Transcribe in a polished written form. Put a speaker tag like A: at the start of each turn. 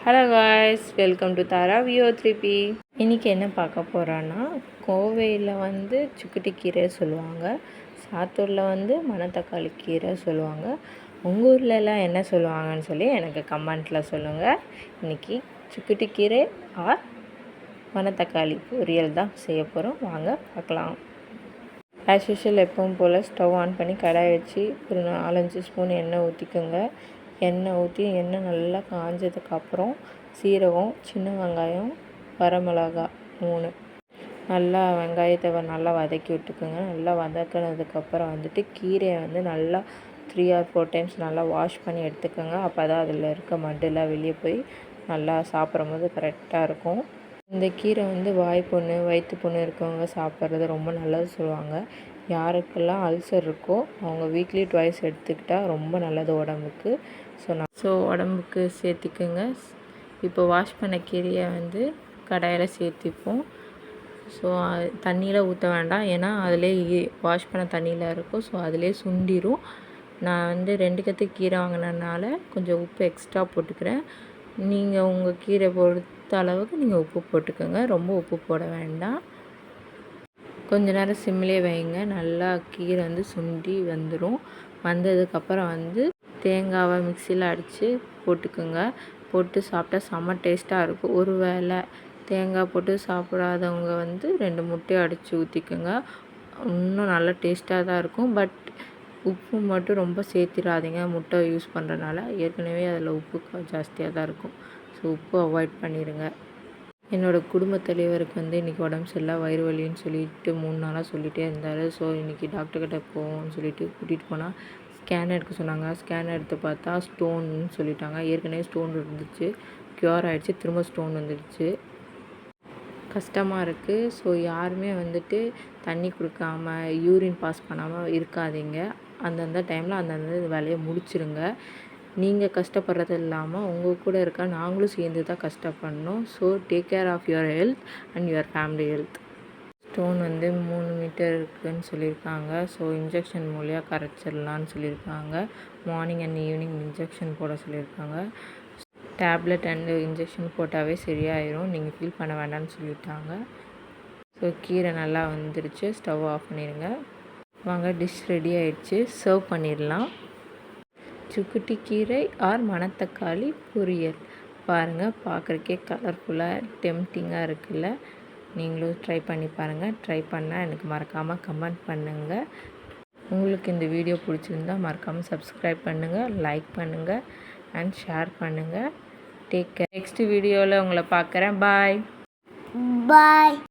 A: Hello guys, welcome to தாரா வியோ 3P. இன்றைக்கி என்ன பார்க்க போகிறோன்னா, கோவையில் வந்து சுக்குட்டி கீரை சொல்லுவாங்க, சாத்தூரில் வந்து மணத்தக்காளி கீரை சொல்லுவாங்க. உங்கள் ஊர்லலாம் என்ன சொல்லுவாங்கன்னு சொல்லி எனக்கு கமெண்ட்டில் சொல்லுங்கள். இன்றைக்கி சுக்குட்டி கீரை ஆர் மணத்தக்காளி பொரியல் தான் செய்ய போகிறோம். வாங்க பார்க்கலாம். ஆஸ் யூஷுவல் எப்பவும் போல் ஸ்டவ் ஆன் பண்ணி கடாய் வச்சு ஒரு 4-5 ஸ்பூன் எண்ணெய் ஊற்றிக்கோங்க. எண்ணெய் ஊற்றி எண்ணெய் நல்லா காஞ்சதுக்கப்புறம் சீரகம், சின்ன வெங்காயம், வரமிளகா 3 நல்லா வெங்காயத்தை நல்லா வதக்கி விட்டுக்குங்க. நல்லா வதக்கினதுக்கப்புறம் வந்துட்டு கீரையை வந்து நல்லா 3 or 4 டைம்ஸ் நல்லா வாஷ் பண்ணி எடுத்துக்கோங்க. அப்போ தான் அதில் இருக்க மட்டெல்லாம் வெளியே போய் நல்லா சாப்பிடும்போது கரெக்டாக இருக்கும். இந்த கீரை வந்து வாய்ப்புண்ணு, வயிற்று புண்ணு இருக்கவங்க சாப்பிட்றது ரொம்ப நல்லது சொல்லுவாங்க. யாருக்கெல்லாம் அல்சர் இருக்கோ அவங்க வீக்லி 2 எடுத்துக்கிட்டால் ரொம்ப நல்லது உடம்புக்கு. ஸோ உடம்புக்கு சேர்த்திக்குங்க. இப்போ வாஷ் பண்ண கீரையை வந்து கடாயில் சேர்த்திப்போம். ஸோ தண்ணியில் ஊற்ற வேண்டாம், ஏன்னா அதிலே வாஷ் பண்ண தண்ணியில் இருக்கும். ஸோ அதிலே சுண்டிடும். நான் வந்து 2 கத்து கீரை வாங்கினதுனால கொஞ்சம் உப்பு எக்ஸ்ட்ரா போட்டுக்கிறேன். நீங்கள் உங்கள் கீரை பொறுத்த அளவுக்கு நீங்கள் உப்பு போட்டுக்கோங்க, ரொம்ப உப்பு போட வேண்டாம். கொஞ்ச நேரம் சிம்மிலே வைங்க. நல்லா கீரை வந்து சுண்டி வந்துடும். வந்ததுக்கப்புறம் வந்து தேங்காவை மிக்சியில் அடித்து போட்டுக்கோங்க. போட்டு சாப்பிட்டா செம்ம டேஸ்ட்டாக இருக்கும். ஒரு வேளை தேங்காய் போட்டு சாப்பிடாதவங்க வந்து 2 முட்டையை அடித்து ஊற்றிக்கோங்க. இன்னும் நல்லா டேஸ்ட்டாக தான் இருக்கும். பட் உப்பு மட்டும் ரொம்ப சேர்த்திடாதீங்க. முட்டை யூஸ் பண்ணுறனால ஏற்கனவே அதில் உப்பு ஜாஸ்தியாக தான் இருக்கும். ஸோ உப்பு அவாய்ட் பண்ணிடுங்க. என்னோடய குடும்ப தலைவருக்கு வந்து இன்றைக்கி உடம்பு சரியில்லை, வயிறு வலின்னு சொல்லிட்டு 3 நாளாக சொல்லிகிட்டே இருந்தார். ஸோ இன்றைக்கி டாக்டர்கிட்ட போவோம்னு சொல்லிட்டு கூட்டிகிட்டு போனால் ஸ்கேன் எடுக்க சொன்னாங்க. ஸ்கேன் எடுத்து பார்த்தா ஸ்டோன்னு சொல்லிட்டாங்க. ஏற்கனவே ஸ்டோன் இருந்துச்சு, க்யூர் ஆகிடுச்சு, திரும்ப ஸ்டோன் வந்துடுச்சு. கஷ்டமாக இருக்குது. ஸோ யாருமே வந்துட்டு தண்ணி குடிக்காம யூரின் பாஸ் பண்ணாமல் இருக்காதீங்க. அந்தந்த டைமில் அந்தந்த வேலையை முடிச்சிருங்க. நீங்கள் கஷ்டப்படுறது இல்லாமல் உங்கள் கூட இருக்க நாங்களும் சேர்ந்து தான் கஷ்டப்படணும். So take care of your health and your family health. Stone வந்து 3 மீட்டர் இருக்குதுன்னு சொல்லியிருக்காங்க. ஸோ இன்ஜெக்ஷன் மூலியம் கரைச்சிடலான்னு சொல்லியிருக்காங்க. மார்னிங் அண்ட் ஈவினிங் இன்ஜெக்ஷன் போட சொல்லியிருக்காங்க. டேப்லெட் அண்டு இன்ஜெக்ஷன் போட்டாவே சரியாயிடும், நீங்கள் ஃபீல் பண்ண வேண்டாம்னு சொல்லிட்டாங்க. ஸோ கீரை நல்லா வந்துடுச்சு. ஸ்டவ் ஆஃப் பண்ணிடுங்க. வாங்க, டிஷ் ரெடி ஆகிடுச்சு, சர்வ் பண்ணிடலாம். சுக்குட்டி கீரை ஆர் மணத்தக்காளி பொரியல் பாருங்கள், பார்க்குறக்கே கலர்ஃபுல்லாக டெம்டிங்காக இருக்குல்ல. நீங்களும் ட்ரை பண்ணி பாருங்கள். ட்ரை பண்ணால் எனக்கு மறக்காமல் கமெண்ட் பண்ணுங்கள். உங்களுக்கு இந்த வீடியோ பிடிச்சிருந்தா மறக்காமல் சப்ஸ்கிரைப் பண்ணுங்கள், லைக் பண்ணுங்கள் அண்ட் ஷேர் பண்ணுங்கள். Take care. நெக்ஸ்ட் வீடியோவில் உங்களை பார்க்குறேன். பாய்.